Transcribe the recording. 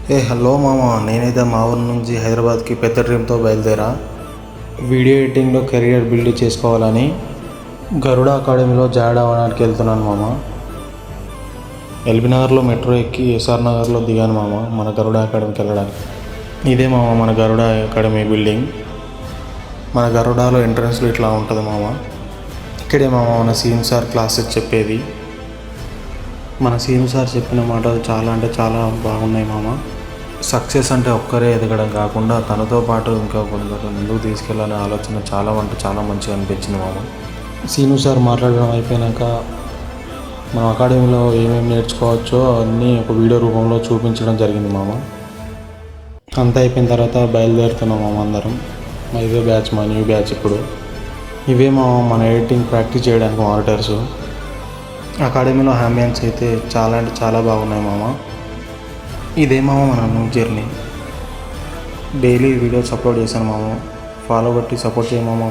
Hello మామ, నేనైతే మా ఊరు నుంచి హైదరాబాద్కి పెద్ద డ్రీమ్తో బయలుదేరా. వీడియో ఎడిటింగ్లో కెరియర్ బిల్డ్ చేసుకోవాలని గరుడ అకాడమీలో జాయిన్ అవ్వడానికి వెళ్తున్నాను మామ. ఎల్బీ నగర్లో మెట్రో ఎక్కి ఎస్ఆర్ నగర్లో దిగాను మామ మన గరుడ అకాడమీకి వెళ్ళడానికి. ఇదే మామ మన గరుడ అకాడమీ బిల్డింగ్. మన గరుడాలో ఎంట్రన్స్లో ఇట్లా ఉంటుంది మామ. ఇక్కడే మామ మన సీఎం సార్ క్లాసెస్ చెప్పేది. మన సీఎం సార్ చెప్పిన మాటలు చాలా అంటే చాలా బాగున్నాయి మామ. సక్సెస్ అంటే ఒక్కరే ఎదగడం కాకుండా తనతో పాటు ఇంకా కొందరు ముందుకు తీసుకెళ్ళాలనే ఆలోచన చాలా అంటే చాలా మంచిగా అనిపించింది మామ. సీను సార్ మాట్లాడడం అయిపోయాక మనం అకాడమీలో ఏమేమి నేర్చుకోవచ్చో అన్నీ ఒక వీడియో రూపంలో చూపించడం జరిగింది మామ. అంతా అయిపోయిన తర్వాత బయలుదేరుతున్నాం మామ అందరం. ఇదే బ్యాచ్, మా న్యూ బ్యాచ్. ఇప్పుడు ఇవే మామ మన ఎడిటింగ్ ప్రాక్టీస్ చేయడానికి మానిటర్స్. అకాడమీలో అంబియన్స్ అయితే చాలా అంటే చాలా బాగున్నాయి మామ. ఇదే మామ మన new journey. Daily videos upload చేశాను మామ. ఫాలో కొట్టి సపోర్ట్ చేయ మామ.